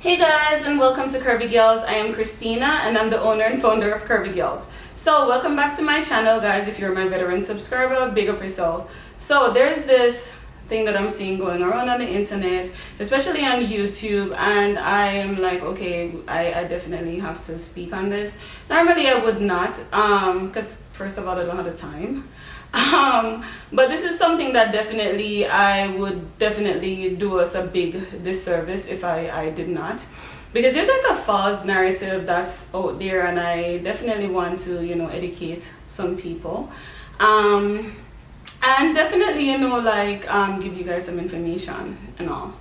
Hey guys, and welcome to Curvy Girls. I am Christina and I'm the owner and founder of Curvy Girls. So welcome back to my channel, guys. If you're my veteran subscriber, big up yourself. So there's this thing that I'm seeing going around on the internet, especially on YouTube, and I am like, okay, I definitely have to speak on this. Normally I would not, because first of all, I don't have the time. But this is something that definitely I would definitely do us a big disservice if I did not, because there's like a false narrative that's out there, and I definitely want to educate some people, and definitely give you guys some information and all.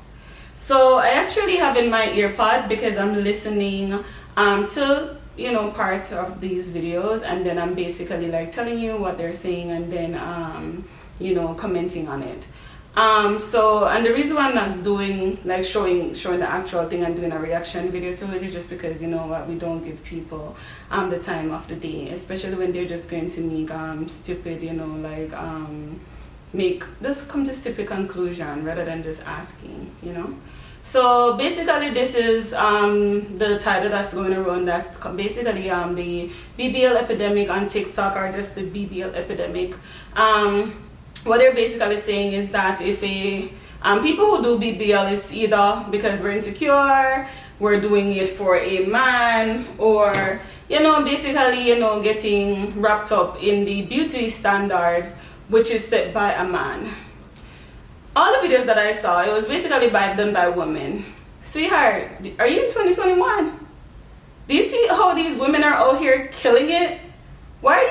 So I actually have in my earpod because I'm listening to parts of these videos, and then I'm basically like telling you what they're saying, and then commenting on it. And the reason why I'm not doing like showing the actual thing and doing a reaction video to it is just because we don't give people the time of the day, especially when they're just going to make stupid just come to stupid conclusion rather than just asking. So basically this is the title that's going around. That's basically the BBL epidemic on TikTok, or just the BBL epidemic. What they're basically saying is that if people who do BBL is either because we're insecure, we're doing it for a man, or basically getting wrapped up in the beauty standards which is set by a man. All the videos that I saw, it was basically done by women. Sweetheart, are you in 2021? Do you see how these women are out here killing it? Why are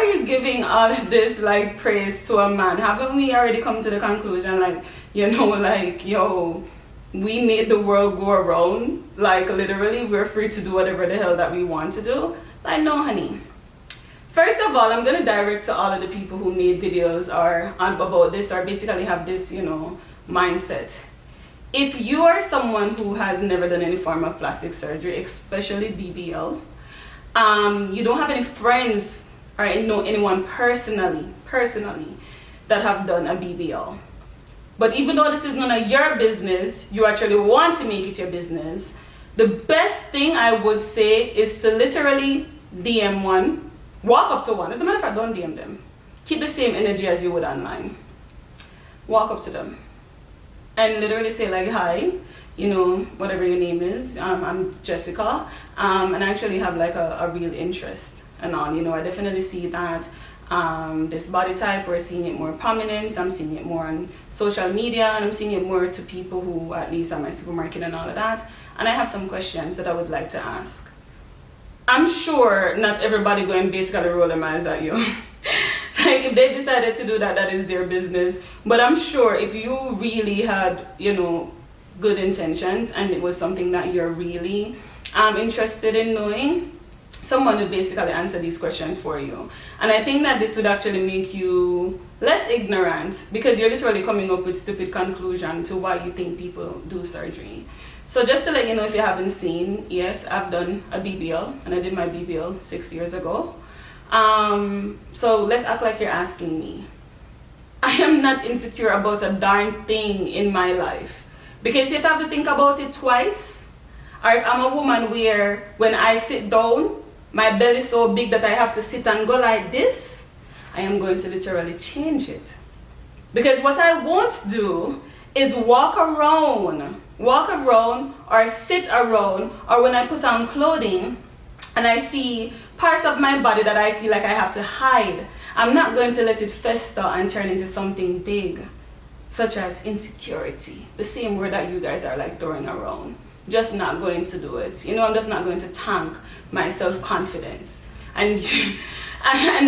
you giving all of this like praise to a man? Haven't we already come to the conclusion we made the world go around? Like literally, we're free to do whatever the hell that we want to do? Like, no, honey. First of all, I'm going to direct to all of the people who made videos about this, or basically have this, mindset. If you are someone who has never done any form of plastic surgery, especially BBL, you don't have any friends or know anyone personally that have done a BBL. But even though this is none of your business, you actually want to make it your business, the best thing I would say is to literally DM one. Walk up to one. As a matter of fact, don't DM them. Keep the same energy as you would online. Walk up to them and literally say like, hi, whatever your name is, I'm Jessica, and I actually have like a real interest and all. I definitely see that this body type, we're seeing it more prominent. I'm seeing it more on social media, and I'm seeing it more to people who at least are my supermarket and all of that. And I have some questions that I would like to ask. I'm sure not everybody going basically roll their eyes at you. Like if they decided to do that, that is their business. But I'm sure if you really had, good intentions, and it was something that you're really interested in knowing, someone would basically answer these questions for you. And I think that this would actually make you less ignorant, because you're literally coming up with stupid conclusion to why you think people do surgery. So just to let you know, if you haven't seen yet, I've done a BBL, and I did my BBL 6 years ago. So let's act like you're asking me. I am not insecure about a darn thing in my life, because if I have to think about it twice, or if I'm a woman where when I sit down, my belly is so big that I have to sit and go like this, I am going to literally change it. Because what I won't do is walk around or sit around, or when I put on clothing and I see parts of my body that I feel like I have to hide, I'm not going to let it fester and turn into something big, such as insecurity, the same word that you guys are like throwing around. Just not going to do it. I'm just not going to tank my self-confidence. And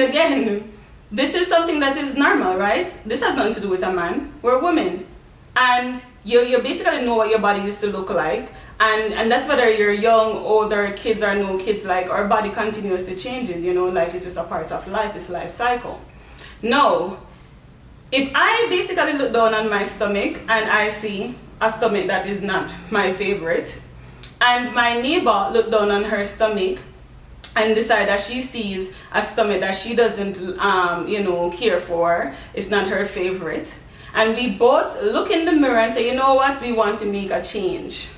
again, this is something that is normal, right? This has nothing to do with a man. We're women. And you basically know what your body used to look like, and that's whether you're young, older, kids or no kids. Like, our body continuously changes, like it's just a part of life, it's life cycle. No, if I basically look down on my stomach and I see a stomach that is not my favorite, and my neighbor look down on her stomach and decide that she sees a stomach that she doesn't care for, it's not her favorite, And we both look in the mirror and say, you know what, we want to make a change.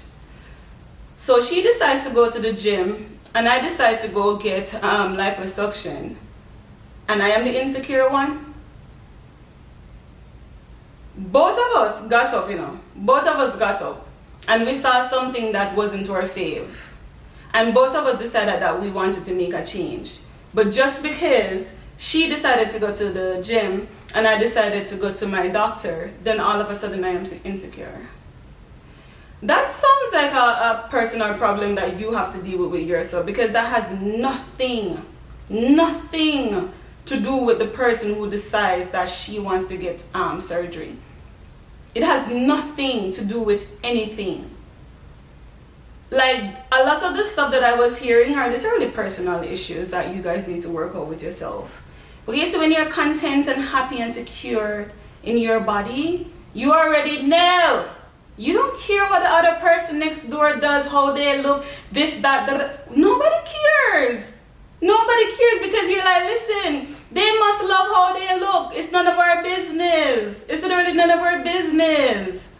So she decides to go to the gym, and I decide to go get liposuction. And I am the insecure one. Both of us got up, Both of us got up. And we saw something that wasn't our fave. And both of us decided that we wanted to make a change. But just because she decided to go to the gym and I decided to go to my doctor, then all of a sudden I am insecure. That sounds like a personal problem that you have to deal with yourself, because that has nothing to do with the person who decides that she wants to get surgery. It has nothing to do with anything. Like, a lot of the stuff that I was hearing are literally personal issues that you guys need to work out with yourself. Okay, so when you're content and happy and secure in your body, you already know. You don't care what the other person next door does, how they look, this, that. Nobody cares. Nobody cares, because you're like, listen, they must love how they look. It's none of our business. It's literally none of our business.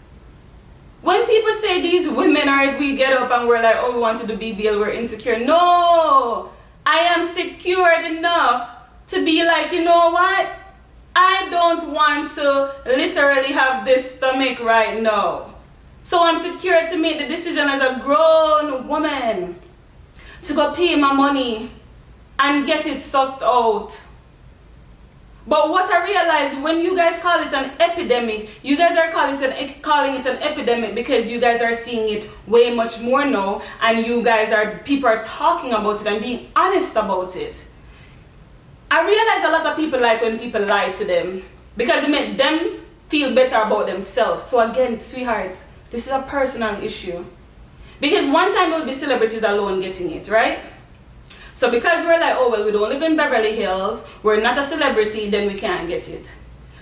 When people say these women are, if we get up and we're like, oh, we want to do BBL, we're insecure. No, I am secured enough to be like, you know what? I don't want to literally have this stomach right now. So I'm secure to make the decision as a grown woman to go pay my money and get it sucked out. But what I realized, when you guys call it an epidemic, you guys are calling it an epidemic because you guys are seeing it way much more now, and people are talking about it and being honest about it. I realize a lot of people like when people lie to them, because it makes them feel better about themselves. So again, sweethearts, this is a personal issue. Because one time it will be celebrities alone getting it, right? So because we're like, oh, well, we don't live in Beverly Hills, we're not a celebrity, then we can't get it.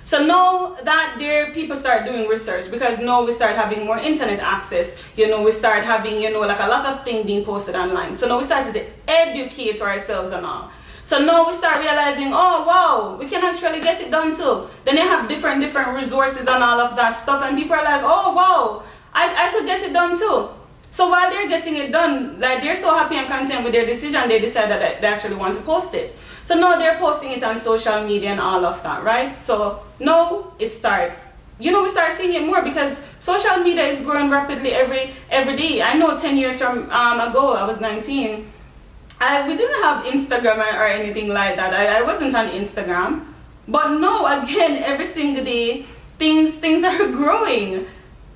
So now that people start doing research, because now we start having more internet access, we start having, like a lot of things being posted online. So now we start to educate ourselves and all. So now we start realizing, oh, wow, we can actually get it done too. Then they have different resources and all of that stuff, and people are like, oh, wow, I could get it done too. So while they're getting it done, like, they're so happy and content with their decision, they decide that they actually want to post it. So now they're posting it on social media and all of that, right? So now it starts. We start seeing it more because social media is growing rapidly every day. I know 10 years from ago, I was 19. We didn't have Instagram or anything like that. I wasn't on Instagram. But no, again, every single day, things are growing.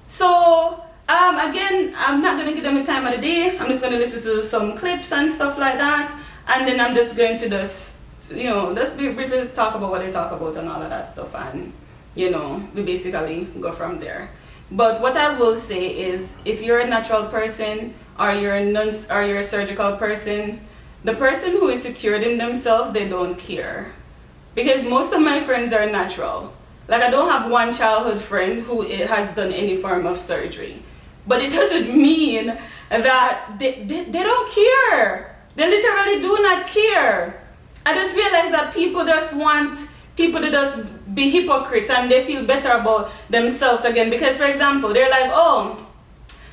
So again, I'm not going to give them a time of the day. I'm just going to listen to some clips and stuff like that. And then I'm just going to just briefly talk about what they talk about and all of that stuff. And, we basically go from there. But what I will say is, if you're a natural person or you're a surgical person, the person who is secured in themselves, they don't care. Because most of my friends are natural. Like, I don't have one childhood friend who has done any form of surgery. But it doesn't mean that they don't care. They literally do not care. I just realized that people just want people to just be hypocrites, and they feel better about themselves again. Because, for example, they're like, oh,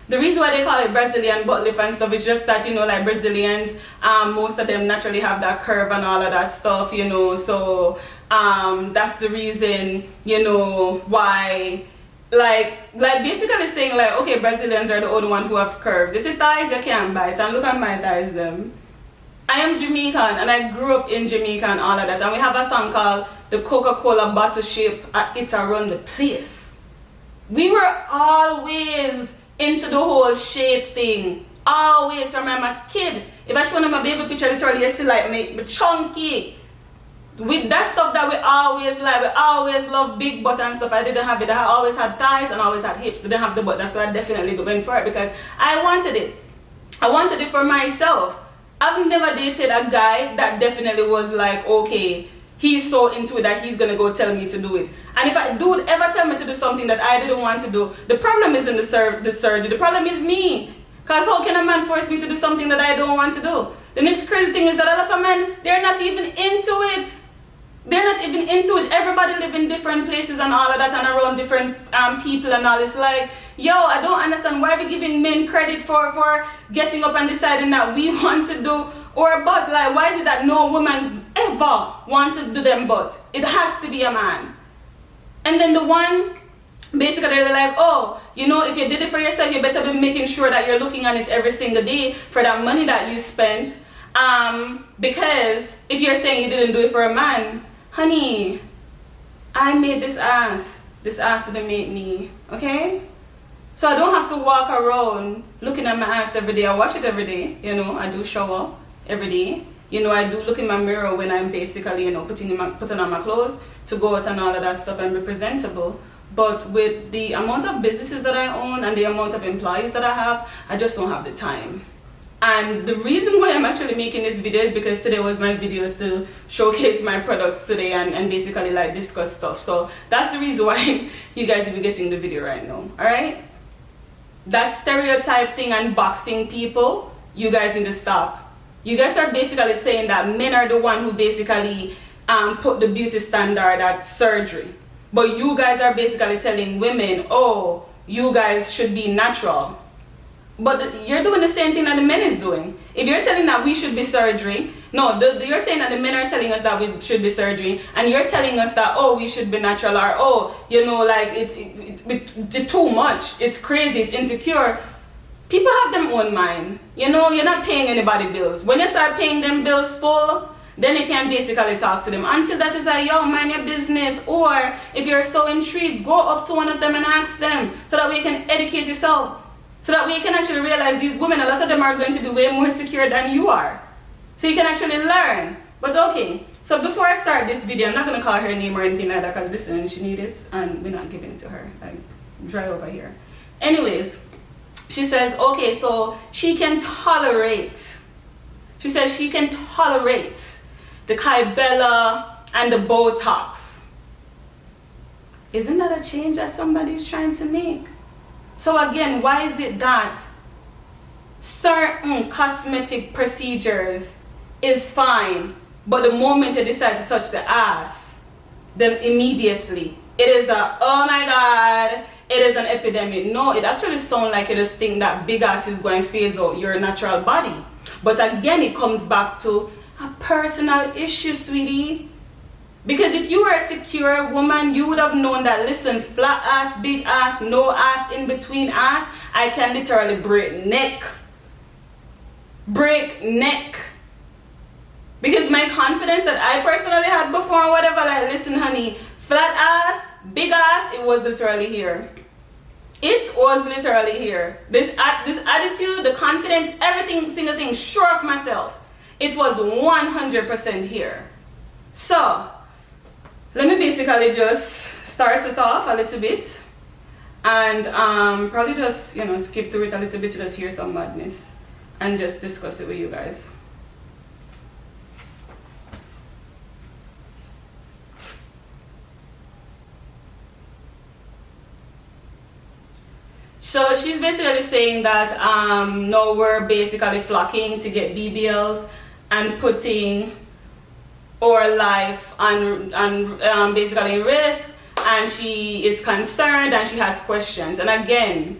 the reason why they call it Brazilian butt lift and stuff is just that, like Brazilians, most of them naturally have that curve and all of that stuff, So that's the reason, why. Like basically saying, like, okay, Brazilians are the only ones who have curves. You see thighs, you can't bite, and look at my thighs, them. I am Jamaican, and I grew up in Jamaica and all of that, and we have a song called the Coca-Cola Bottle Shape, It Run the Place. We were always into the whole shape thing. Always, from I'm a kid. If I show them my baby picture, literally, you see like me chunky. With that stuff that we always like, we always love big butt and stuff. I didn't have it. I always had thighs and always had hips. Didn't have the butt. That's why I definitely went for it, because I wanted it. I wanted it for myself. I've never dated a guy that definitely was like, okay, he's so into it that he's gonna go tell me to do it. And if a dude ever tell me to do something that I didn't want to do, the problem isn't the surgery. The problem is me. Because how can a man force me to do something that I don't want to do? The next crazy thing is that a lot of men, they're not even into it. They're not even into it. Everybody live in different places and all of that and around different people and all. It's like, yo, I don't understand why we're giving men credit for getting up and deciding that we want to do or but. Like, why is it that no woman ever wants to do them but? It has to be a man. And then the one, basically they're like, oh, you know, if you did it for yourself, you better be making sure that you're looking at it every single day for that money that you spent. Because if you're saying you didn't do it for a man, honey, I made this ass didn't make me, okay? So I don't have to walk around looking at my ass every day. I wash it every day, you know, I do shower every day. You know, I do look in my mirror when I'm basically, you know, putting on my clothes to go out and all of that stuff and be presentable. But with the amount of businesses that I own and the amount of employees that I have, I just don't have the time. And the reason why I'm actually making this video is because today was my video to showcase my products today and basically like discuss stuff. So that's the reason why you guys will be getting the video right now. Alright? That stereotype thing and boxing people, you guys need to stop. You guys are basically saying that men are the one who basically put the beauty standard at surgery. But you guys are basically telling women, oh, you guys should be natural. But you're doing the same thing that the men is doing. If you're telling that we should be surgery, no, you're saying that the men are telling us that we should be surgery, and you're telling us that, oh, we should be natural, or, oh, you know, like, it's too much, it's crazy, it's insecure. People have their own mind. You know, you're not paying anybody bills. When you start paying them bills full, then you can basically talk to them. Until that is like, yo, mind your business. Or if you're so intrigued, go up to one of them and ask them so that way you can educate yourself. So that way you can actually realize these women, a lot of them are going to be way more secure than you are. So you can actually learn. But okay, so before I start this video, I'm not going to call her name or anything like that because listen, she needs it and we're not giving it to her. Like, dry over here. Anyways, she says, okay, so she can tolerate. She says she can tolerate the Kybella and the Botox. Isn't that a change that somebody's trying to make? So again, why is it that certain cosmetic procedures is fine, but the moment you decide to touch the ass, then immediately it is a, oh my god, it is an epidemic. No, it actually sounds like you just think that big ass is going to phase out your natural body. But again, it comes back to a personal issue, sweetie. Because if you were a secure woman, you would have known that, listen, flat ass, big ass, no ass, in between ass, I can literally break neck. Break neck. Because my confidence that I personally had before or whatever, like, listen, honey, flat ass, big ass, it was literally here. It was literally here. This attitude, the confidence, everything, single thing, sure of myself, it was 100% here. So, let me basically just start it off a little bit and probably just, you know, skip through it a little bit to just hear some madness and just discuss it with you guys. So she's basically saying that no, we're basically flocking to get BBLs and putting our life on basically in risk, and she is concerned and she has questions. And again,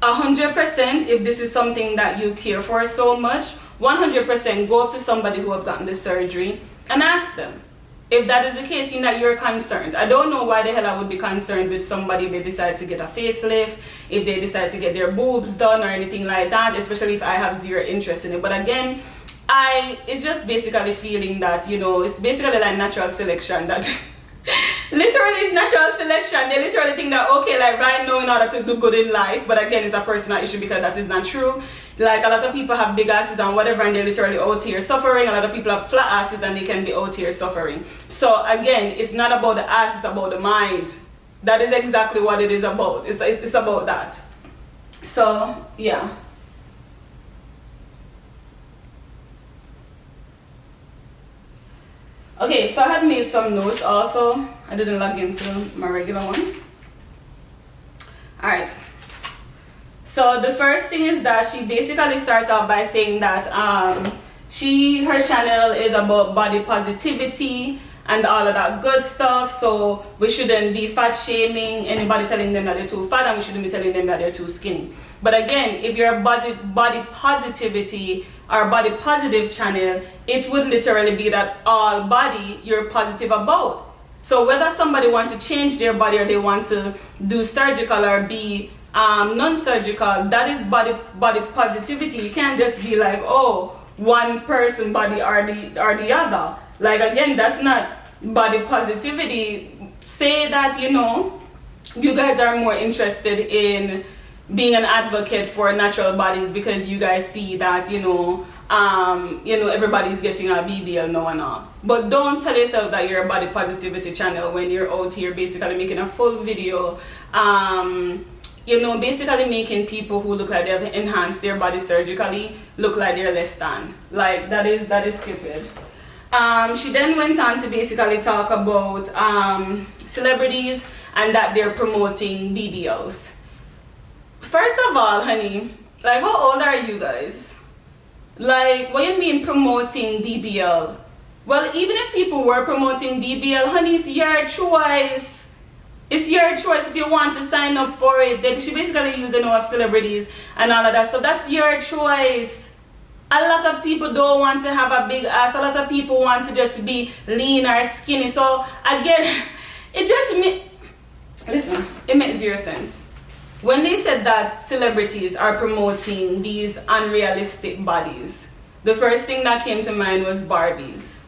100%, if this is something that you care for so much, 100% go up to somebody who have gotten the surgery and ask them. If that is the case, you know, you're concerned. I don't know why the hell I would be concerned with somebody if they decide to get a facelift, if they decide to get their boobs done or anything like that, especially if I have zero interest in it. But again, it's just basically feeling that, you know, it's basically like natural selection, that literally it's natural selection. They literally think that, okay, like right now in order to do good in life, but again, it's a personal issue because that is not true. Like a lot of people have big asses and whatever, and they're literally out here suffering. A lot of people have flat asses and they can be out here suffering. So again, it's not about the ass, it's about the mind. That is exactly what it is about. It's about that. So yeah. Okay, so I had made some notes also. I didn't log into my regular one. Alright. So the first thing is that she basically starts out by saying that her channel is about body positivity and all of that good stuff. So we shouldn't be fat shaming anybody, telling them that they're too fat, and we shouldn't be telling them that they're too skinny. But again, if you're a body positivity or body positive channel, it would literally be that all body you're positive about. So whether somebody wants to change their body or they want to do surgical or be non-surgical, that is body positivity. You can't just be like, oh, one person body or the other. Like, again, that's not body positivity. Say that, you know, you guys are more interested in being an advocate for natural bodies because you guys see that, you know, everybody's getting a BBL now and all. But don't tell yourself that you're a body positivity channel when you're out here basically making a full video, you know, basically making people who look like they've enhanced their body surgically look like they're less than. Like, that is stupid. She then went on to basically talk about celebrities and that they're promoting BBLs. First of all, honey, like, how old are you guys? Like, what you mean promoting BBL? Well, even if people were promoting BBL, honey, it's your choice. It's your choice if you want to sign up for it. Then she basically used the name of celebrities and all of that stuff. That's your choice. A lot of people don't want to have a big ass. A lot of people want to just be lean or skinny. So again, it makes zero sense. When they said that celebrities are promoting these unrealistic bodies, the first thing that came to mind was Barbies.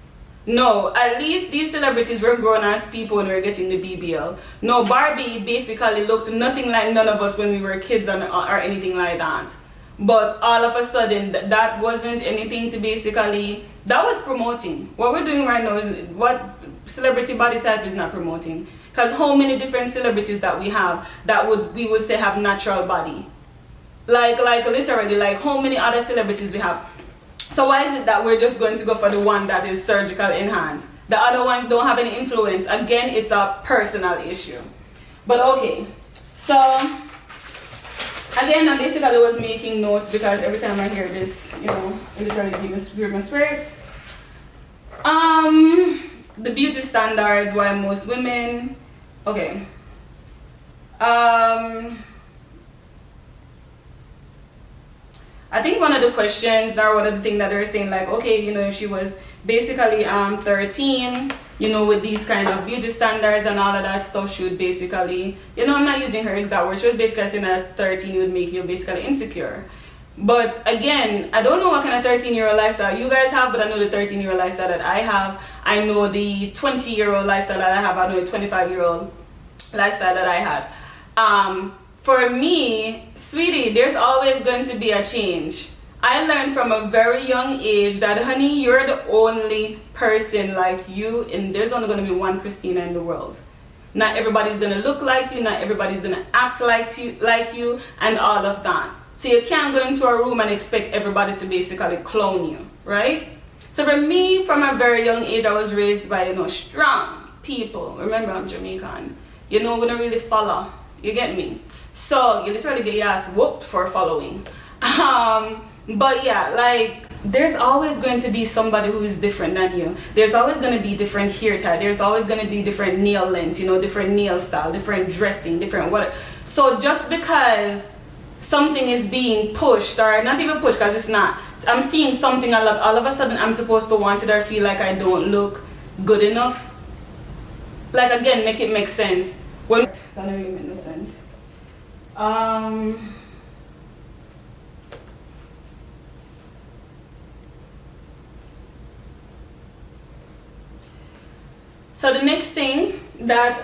No, at least these celebrities were grown as people when we were getting the BBL. No, Barbie basically looked nothing like none of us when we were kids or anything like that. But all of a sudden, that wasn't anything to basically, that was promoting. What we're doing right now is what celebrity body type is not promoting. Because how many different celebrities that we have that we would say have natural body? Like literally, like how many other celebrities we have? So why is it that we're just going to go for the one that is surgical enhanced? The other one don't have any influence. Again, it's a personal issue. But okay, so again, I basically was making notes because every time I hear this, you know, it literally gives me my spirit. The beauty standards, why most women, okay. I think one of the questions or one of the things that they're saying, like, okay, you know, if she was basically 13, you know, with these kind of beauty standards and all of that stuff, she would basically, you know, I'm not using her exact words, she was basically saying that 13 would make you basically insecure. But again, I don't know what kind of 13-year-old lifestyle you guys have, but I know the 13-year-old lifestyle that I have. I know the 20-year-old lifestyle that I have. I know the 25-year-old lifestyle that I had. For me, sweetie, there's always going to be a change. I learned from a very young age that, honey, you're the only person like you, and there's only going to be one Christina in the world. Not everybody's going to look like you, not everybody's going to act like you, and all of that. So you can't go into a room and expect everybody to basically clone you, right? So for me, from a very young age, I was raised by, you know, strong people. Remember, I'm Jamaican. You know, we don't really follow. You get me? So you literally get your ass whooped for following. But yeah, like, there's always going to be somebody who is different than you. There's always going to be different hair tie. There's always going to be different nail length, you know, different nail style, different dressing, different what. So just because something is being pushed, or not even pushed because it's not, I'm seeing something a lot, all of a sudden I'm supposed to want it or feel like I don't look good enough. Like, again, make it make sense. When that don't really make no sense. So the next thing that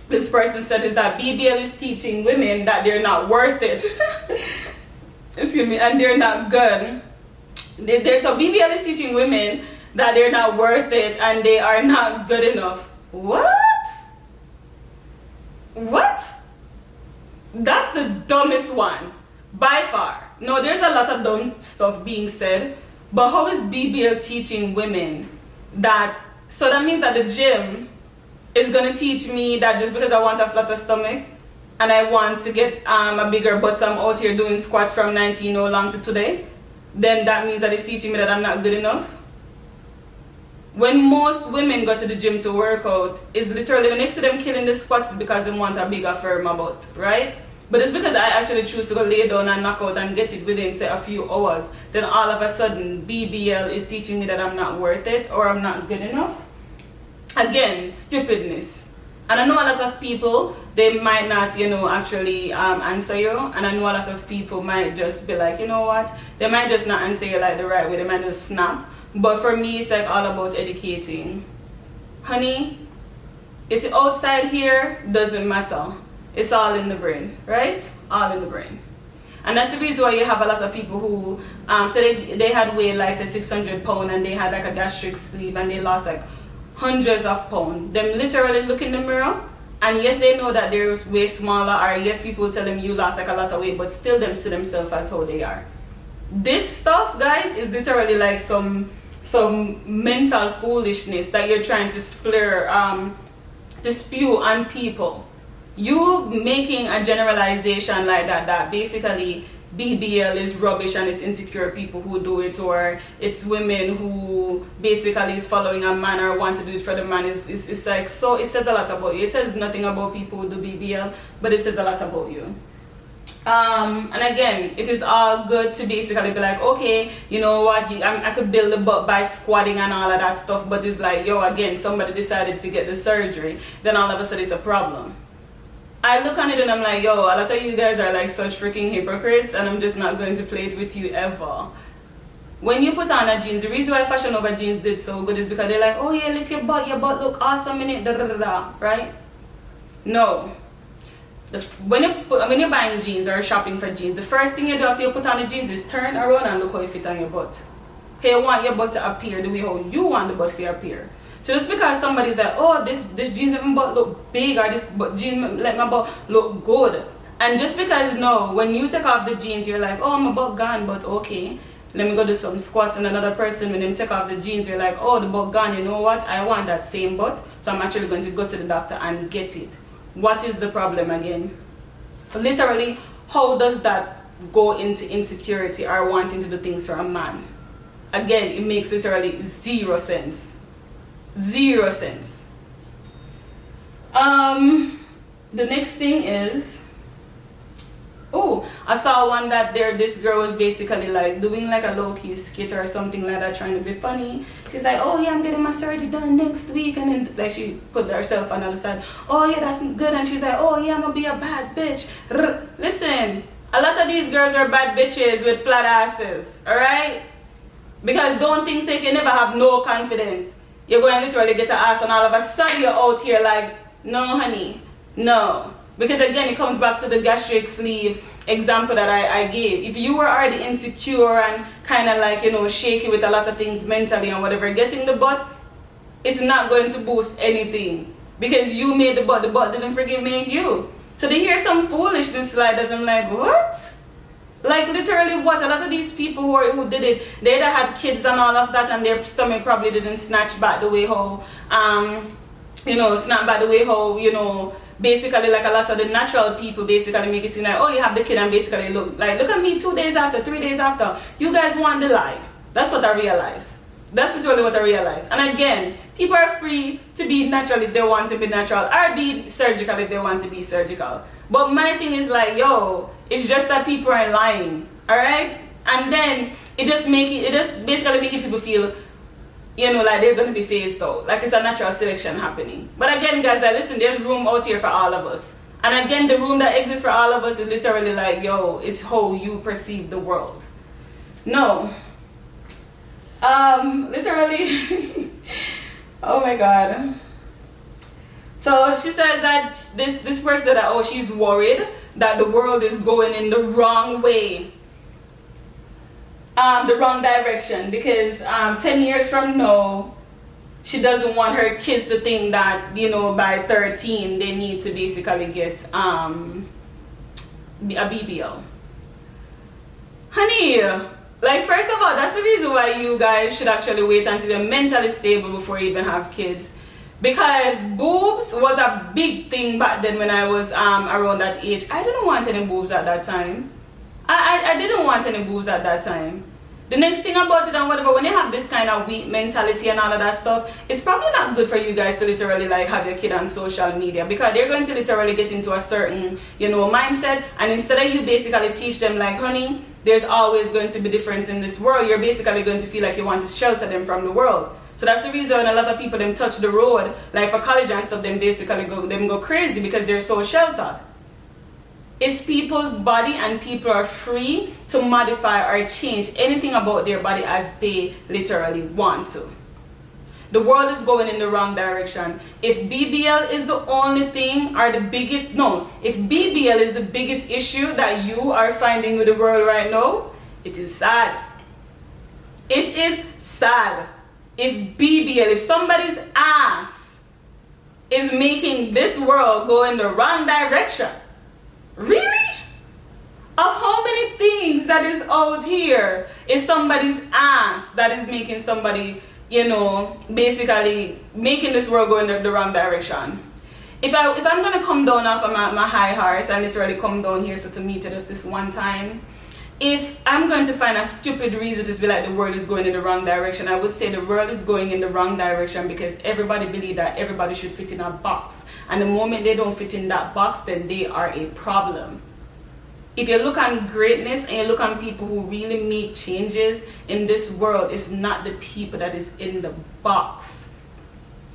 this person said is that BBL is teaching women that they're not worth it. Excuse me, and they're not good. So BBL is teaching women that they're not worth it and they are not good enough. What? What? That's the dumbest one by far. No, there's a lot of dumb stuff being said, but how is BBL teaching women that? So that means that the gym is gonna teach me that just because I want a flatter stomach and I want to get a bigger butt, so I'm out here doing squats from 19 no long to today, then that means that it's teaching me that I'm not good enough. when most women go to the gym to work out, is literally when you see them killing the squats, is because they want a bigger firm butt, right? But it's because I actually choose to go lay down and knock out and get it within, say, a few hours. Then all of a sudden, BBL is teaching me that I'm not worth it or I'm not good enough. Again, stupidness. And I know a lot of people, they might not, actually answer you. And I know a lot of people might just be like, you know what? They might just not answer you like the right way. They might just snap. But for me, it's like all about educating. Honey, it's outside here, doesn't matter. It's all in the brain, right? All in the brain. And that's the reason why you have a lot of people who, they had weighed like say 600 pounds and they had like a gastric sleeve and they lost like hundreds of pounds. Them literally look in the mirror and yes, they know that they're way smaller, or yes, people tell them you lost like a lot of weight, but still them see themselves as how they are. This stuff, guys, is literally like some mental foolishness that you're trying to to spew on people. You making a generalization like that basically BBL is rubbish and it's insecure people who do it, or it's women who basically is following a man or want to do it for the man, it's like, so it says a lot about you. It says nothing about people who do BBL, but it says a lot about you. And again, it is all good to basically be like, okay, you know what, I could build a butt by squatting and all of that stuff, but it's like, yo, again, somebody decided to get the surgery, then all of a sudden it's a problem. I look on it and I'm like, yo, a lot of you guys are like such freaking hypocrites, and I'm just not going to play it with you ever. When you put on a jeans, the reason why Fashion Over Jeans did so good is because they're like, oh yeah, lift your butt look awesome in it, da da da da, right? No. When you're buying jeans or shopping for jeans, the first thing you do after you put on the jeans is turn around and look how it fit on your butt. Okay, you want your butt to appear the way how you want the butt to appear. So just because somebody's like, oh, this jeans make my butt look big, or this jeans let my butt look good, and just because, no, when you take off the jeans, you're like, oh, my butt gone, but okay, let me go do some squats. And another person, when them take off the jeans, you're like, oh, the butt gone, you know what, I want that same butt, so I'm actually going to go to the doctor and get it. What is the problem again? Literally, how does that go into insecurity or wanting to do things for a man? Again, it makes literally 0 sense. 0 sense. The next thing is, oh, I saw one that this girl was basically like doing like a low-key skit or something like that, trying to be funny. She's like, oh yeah, I'm getting my surgery done next week, and then like she put herself on the other side, oh yeah, that's good, and she's like, oh yeah, I'm gonna be a bad bitch. Listen, a lot of these girls are bad bitches with flat asses, alright? Because don't think say if you never have no confidence, you're going to literally get an ass and all of a sudden you're out here like, no honey, no. Because again, it comes back to the gastric sleeve example that I gave. If you were already insecure and kind of like, shaky with a lot of things mentally and whatever, getting the butt, it's not going to boost anything. Because you made the butt didn't freaking make you. So they hear some foolishness like that, I'm like, what? Like literally what? A lot of these people who did it, they either had kids and all of that, and their stomach probably didn't snatch back the way how, basically like a lot of the natural people basically make it seem like, oh, you have the kid and basically look at me 2 days after, 3 days after. You guys want the lie. That's what I realized. That's literally what I realized. And again, people are free to be natural if they want to be natural, or be surgical if they want to be surgical. But my thing is like, yo, it's just that people are lying, alright? And then it just basically making people feel, like they're gonna be phased out, like it's a natural selection happening. But again, guys, listen, there's room out here for all of us. And again, the room that exists for all of us is literally like, yo, it's how you perceive the world. No. Literally, oh my god. So she says that this person that, oh, she's worried that the world is going in the wrong way, the wrong direction, because 10 years from now, she doesn't want her kids to think that, by 13 they need to basically get a BBL. Honey, like, first of all, that's the reason why you guys should actually wait until you're mentally stable before you even have kids. Because boobs was a big thing back then when I was around that age. I didn't want any boobs at that time. I didn't want any boobs at that time. The next thing about it and whatever, when you have this kind of weak mentality and all of that stuff, it's probably not good for you guys to literally like have your kid on social media, because they're going to literally get into a certain, you know, mindset, and instead of you basically teach them like, honey, there's always going to be difference in this world, you're basically going to feel like you want to shelter them from the world. So that's the reason when a lot of people them touch the road, like for college and stuff, them basically go crazy because they're so sheltered. It's people's body, and people are free to modify or change anything about their body as they literally want to. The world is going in the wrong direction. If BBL is the only thing or the biggest, no, if BBL is the biggest issue that you are finding with the world right now, it is sad. It is sad. If BBL, if somebody's ass is making this world go in the wrong direction, really? Of how many things that is out here is somebody's ass that is making somebody, you know, basically making this world go in the wrong direction? If I'm gonna come down off of my high horse and literally come down here so to meet it just this one time, if I'm going to find a stupid reason to be like the world is going in the wrong direction, I would say the world is going in the wrong direction because everybody believes that everybody should fit in a box. And the moment they don't fit in that box, then they are a problem. If you look on greatness and you look on people who really make changes in this world, it's not the people that is in the box.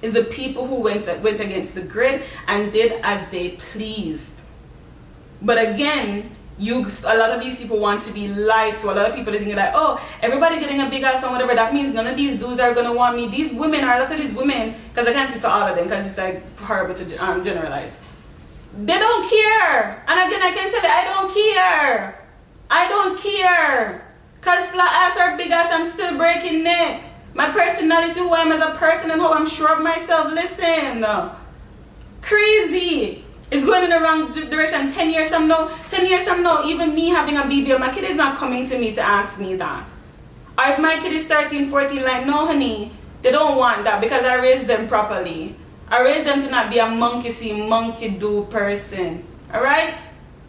It's the people who went against the grid and did as they pleased. But again, a lot of these people want to be lied to. A lot of people are thinking like, oh, everybody getting a big ass and whatever, that means none of these dudes are going to want me. These women are, a lot of these women, because I can't speak for all of them because it's like horrible to generalize. They don't care. And again, I can tell you, I don't care. I don't care. Because flat ass or big ass, I'm still breaking neck. My personality, who I am as a person and how I'm sure of myself, listen. Crazy. It's going in the wrong direction. 10 years from now, even me having a BBL, my kid is not coming to me to ask me that. Or if my kid is 13, 14, like, no honey, they don't want that because I raised them properly. I raised them to not be a monkey see, monkey do person. Alright?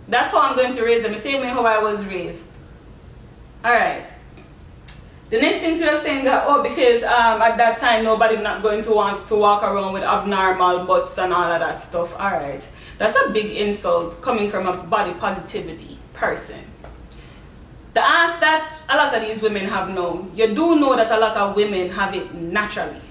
That's how I'm going to raise them, the same way how I was raised. Alright. The next thing to saying that, oh, because at that time nobody not going to want to walk around with abnormal butts and all of that stuff. Alright. That's a big insult coming from a body positivity person. The ass that a lot of these women have known, you do know that a lot of women have it naturally.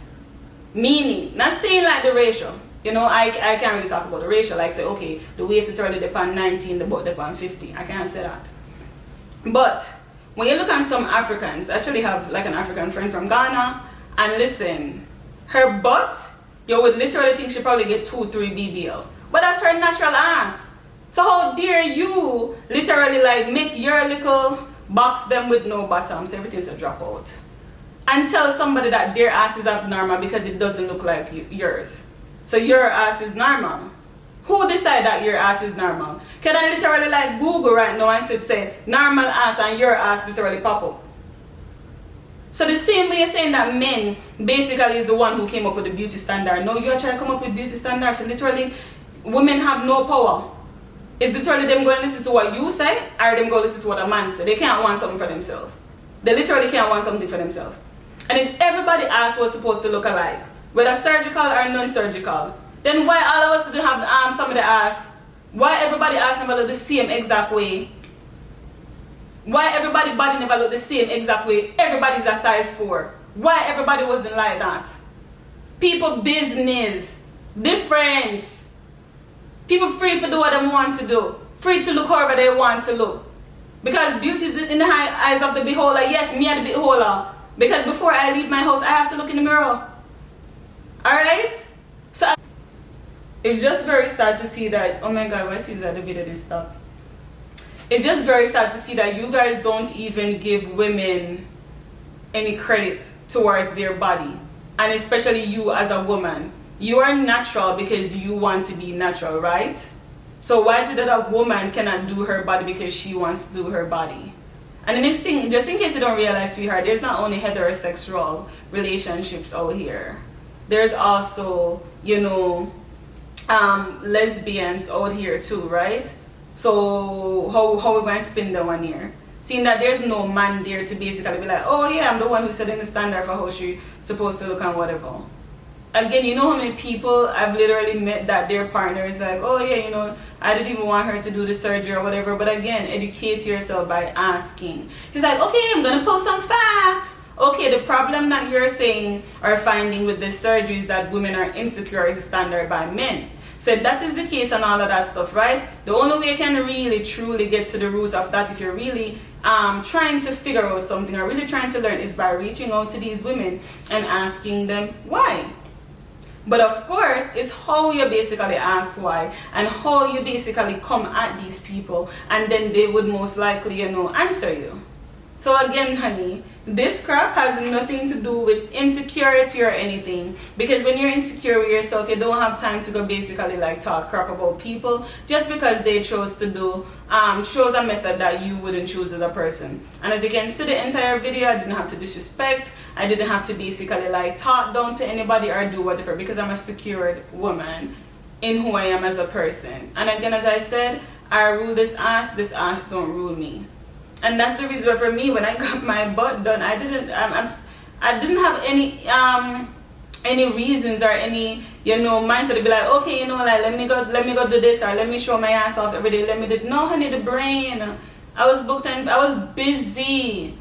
Meaning, not saying like the ratio. You know, I can't really talk about the ratio. Like say, okay, the waist is already upon 19, the butt upon 50. I can't say that. But when you look at some Africans, I actually have like an African friend from Ghana, and listen, her butt, you would literally think she probably get 2-3 BBL. But that's her natural ass. So how dare you literally like make your little box them with no bottoms, everything's a dropout, and tell somebody that their ass is abnormal because it doesn't look like yours. So your ass is normal. Who decide that your ass is normal? Can I literally like Google right now and say normal ass and your ass literally pop up? So the same way you're saying that men basically is the one who came up with the beauty standard. No, you're trying to come up with beauty standards. So literally, women have no power. It's literally them going to listen to what you say or them go listen to what a man say. They can't want something for themselves. They literally can't want something for themselves. And if everybody ass was supposed to look alike, whether surgical or non-surgical, then why all of us didn't have some of the ass? Why everybody ass never look the same exact way? Why everybody body never look the same exact way? Everybody's a size 4. Why everybody wasn't like that? People business, difference. People free to do what they want to do. Free to look however they want to look. Because beauty is in the eyes of the beholder. Yes, me are the beholder. Because before I leave my house, I have to look in the mirror. Alright? So it's just very sad to see that, oh my god, why is that the video didn't stop? It's just very sad to see that you guys don't even give women any credit towards their body. And especially you as a woman. You are natural because you want to be natural, right? So why is it that a woman cannot do her body because she wants to do her body? And the next thing, just in case you don't realize, sweetheart, there's not only heterosexual relationships out here. There's also, you know, lesbians out here too, right? So how we going to spin that one here? Seeing that there's no man there to basically be like, oh yeah, I'm the one who's setting the standard for how she's supposed to look and whatever. Again, you know how many people I've literally met that their partner is like, oh yeah, you know, I didn't even want her to do the surgery or whatever. But again, educate yourself by asking. He's like, okay, I'm gonna pull some facts. Okay, the problem that you're saying or finding with this surgery is that women are insecure is a standard by men. So if that is the case and all of that stuff, right? The only way you can really truly get to the root of that, if you're really trying to figure out something or really trying to learn, is by reaching out to these women and asking them why. But of course, it's how you basically ask why and how you basically come at these people, and then they would most likely, you know, answer you. So again, honey, this crap has nothing to do with insecurity or anything, because when you're insecure with yourself, you don't have time to go basically like talk crap about people just because they chose to do chose a method that you wouldn't choose as a person. And as you can see the entire video, I didn't have to disrespect, I didn't have to basically like talk down to anybody or do whatever, because I'm a secured woman in who I am as a person. And again, as I said, I rule this ass don't rule me. And that's the reason for me, when I got my butt done, I didn't have any reasons or any, you know, mindset to be like, okay, you know, like let me go do this, or let me show my ass off every day, no, honey, the brain. I was booked and I was busy,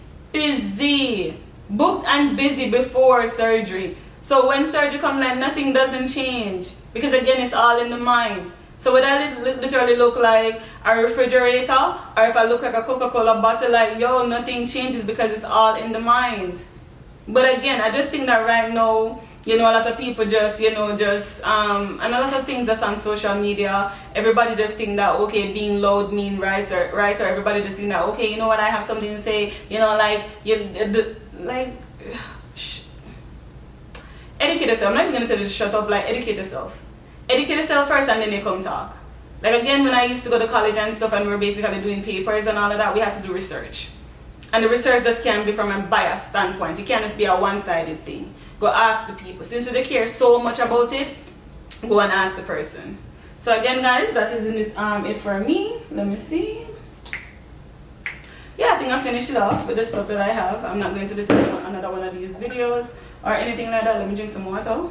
booked and busy before surgery. So when surgery comes, like nothing doesn't change, because again, it's all in the mind. So would I literally look like a refrigerator, or if I look like a Coca-Cola bottle, like, yo, nothing changes, because it's all in the mind. But again, I just think that right now, you know, a lot of people just, you know, and a lot of things that's on social media, everybody just think that, okay, being loud mean right, or everybody just think that, okay, you know what, I have something to say, you know, like, educate yourself. I'm not even going to tell you to shut up, like, educate yourself. Educate yourself first and then you come talk. Like again, when I used to go to college and stuff and we were basically doing papers and all of that, we had to do research. And the research just can't be from a biased standpoint. It can't just be a one-sided thing. Go ask the people. Since they care so much about it, go and ask the person. So again, guys, that is it for me. Let me see. Yeah, I think I finished it off with the stuff that I have. I'm not going to listen to another one of these videos or anything like that. Let me drink some water.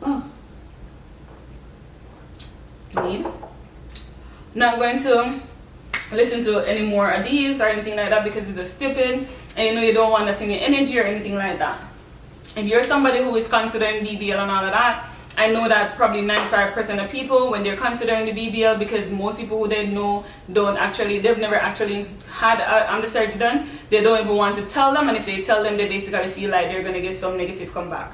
Oh. Need. Not going to listen to any more of these or anything like that, because it's just stupid, and you know you don't want that in your energy or anything like that. If you're somebody who is considering BBL and all of that, I know that probably 95% of people, when they're considering the BBL, because most people who they know they've never actually had the surgery done, they don't even want to tell them, and if they tell them, they basically feel like they're going to get some negative comeback.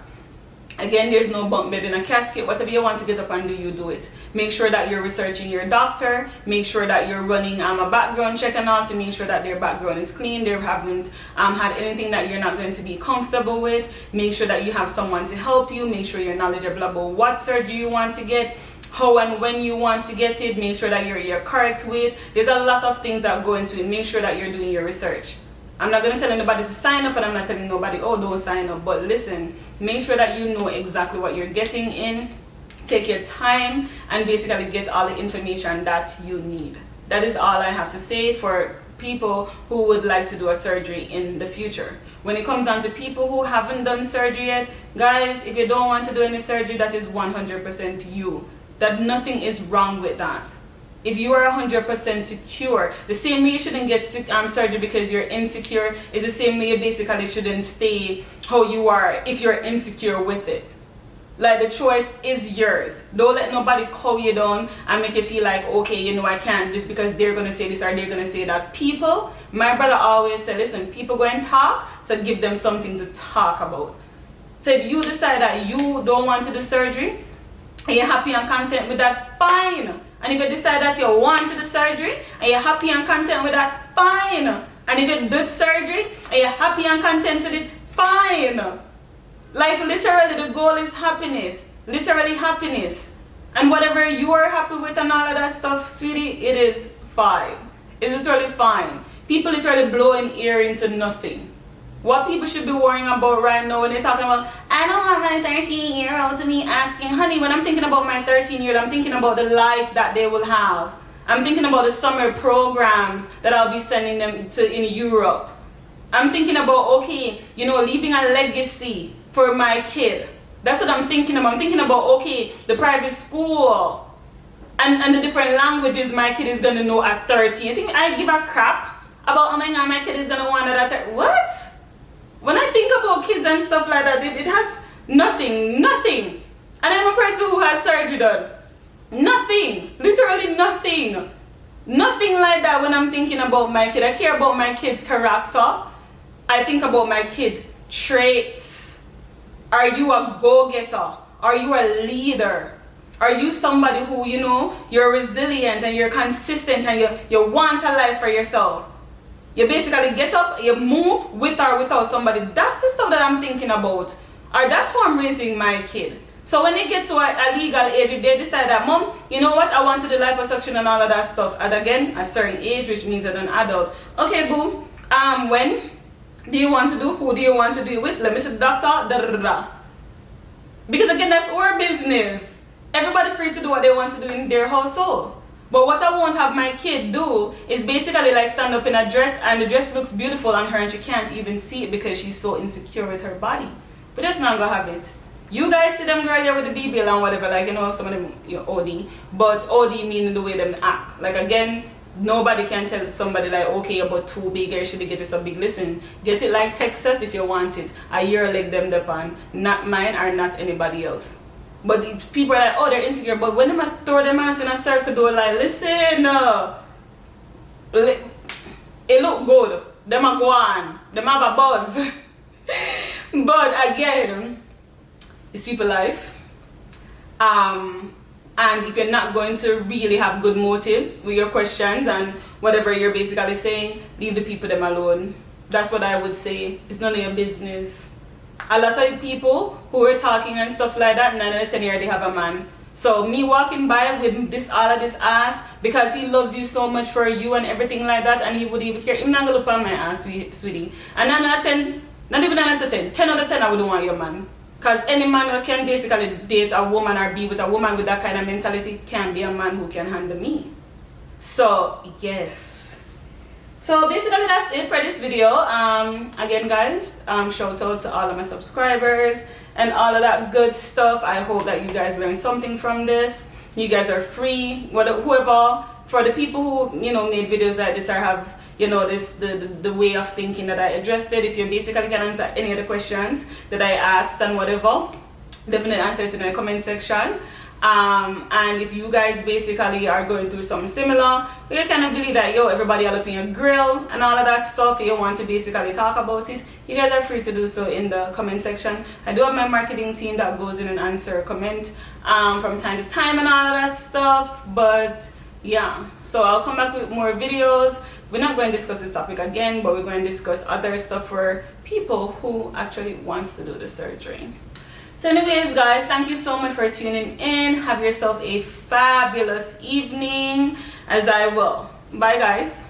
Again, there's no bunk bed in a casket. Whatever you want to get up and do, you do it. Make sure that you're researching your doctor. Make sure that you're running a background check and all, to make sure that their background is clean. They haven't had anything that you're not going to be comfortable with. Make sure that you have someone to help you. Make sure you're knowledgeable about what surgery you want to get, how and when you want to get it. Make sure that you're correct with. There's a lot of things that go into it. Make sure that you're doing your research. I'm not going to tell anybody to sign up, and I'm not telling nobody, oh, don't sign up. But listen, make sure that you know exactly what you're getting in. Take your time and basically get all the information that you need. That is all I have to say for people who would like to do a surgery in the future. When it comes down to people who haven't done surgery yet, guys, if you don't want to do any surgery, that is 100% you. That nothing is wrong with that. If you are 100% secure, the same way you shouldn't get surgery because you're insecure is the same way you basically shouldn't stay how you are if you're insecure with it. Like, the choice is yours. Don't let nobody call you down and make you feel like, okay, you know, I can't do this because they're going to say this or they're going to say that. People, my brother always said, listen, people go and talk, so give them something to talk about. So if you decide that you don't want to do surgery and you're happy and content with that, fine. And if you decide that you want to do surgery and you're happy and content with that, fine. And if you did surgery and you're happy and content with it, fine. Like, literally, the goal is happiness. Literally happiness. And whatever you are happy with and all of that stuff, sweetie, it is fine. It's literally fine. People literally blowing air into nothing. What people should be worrying about right now when they're talking about, I don't want my 13-year-old to me asking, honey, when I'm thinking about my 13-year-old, I'm thinking about the life that they will have. I'm thinking about the summer programs that I'll be sending them to in Europe. I'm thinking about, okay, you know, leaving a legacy for my kid. That's what I'm thinking about. I'm thinking about, okay, the private school and the different languages my kid is gonna know at 13. You think I give a crap about, oh my god, my kid is gonna want that at what? When I think about kids and stuff like that, it has nothing. And I'm a person who has surgery done. Nothing. Literally nothing. Nothing like that when I'm thinking about my kid. I care about my kid's character. I think about my kid traits. Are you a go-getter? Are you a leader? Are you somebody who, you know, you're resilient and you're consistent and you want a life for yourself? You basically get up, you move with or without somebody. That's the stuff that I'm thinking about. Or that's how I'm raising my kid. So when they get to a legal age, if they decide that, Mom, you know what, I want to do liposuction and all of that stuff. And again, a certain age, which means that an adult. Okay, boo, when do you want to do? Who do you want to do it with? Let me see the doctor. Da, da, da, da. Because again, that's our business. Everybody free to do what they want to do in their household. But what I won't have my kid do is basically like stand up in a dress and the dress looks beautiful on her and she can't even see it because she's so insecure with her body. But that's not gonna have it. You guys see them girl there with the BBL and whatever, like, you know, some of them, you know, OD. But OD meaning the way them act. Like, again, nobody can tell somebody like, okay, you're about too big, or you should get this a big. Listen, get it like Texas if you want it. A year like them depend, not mine or not anybody else. But people are like, oh, they're insecure. But when they throw them ass in a circle, they're like, listen, it look good. Them a go on. Them have a buzz. But again, it's people life. And if you're not going to really have good motives with your questions and whatever you're basically saying, leave the people them alone. That's what I would say. It's none of your business. A lot of people who are talking and stuff like that, 9 out of 10 years they have a man. So me walking by with this all of this ass because he loves you so much for you and everything like that, and he would even care. I'm not gonna look at my ass, sweetie. And 9 out of 10, not even 9 out of 10, 10 out of 10 I wouldn't want your man. Because any man who can basically date a woman or be with a woman with that kind of mentality can be a man who can handle me. So yes. So basically that's it for this video. Again guys, shout out to all of my subscribers and all of that good stuff. I hope that you guys learned something from this. You guys are free, whoever, for the people who, you know, made videos like this or have, you know, this the way of thinking that I addressed it. If you basically can answer any of the questions that I asked and whatever, definitely answer it in the comment section. And if you guys basically are going through something similar, you kind of believe that, yo, everybody all up in your grill and all of that stuff, you want to basically talk about it, you guys are free to do so in the comment section. I do have my marketing team that goes in and answer comment from time to time and all of that stuff. But yeah, so I'll come back with more videos. We're not going to discuss this topic again, but we're going to discuss other stuff for people who actually wants to do the surgery. So anyways guys, thank you so much for tuning in. Have yourself a fabulous evening, as I will. Bye guys.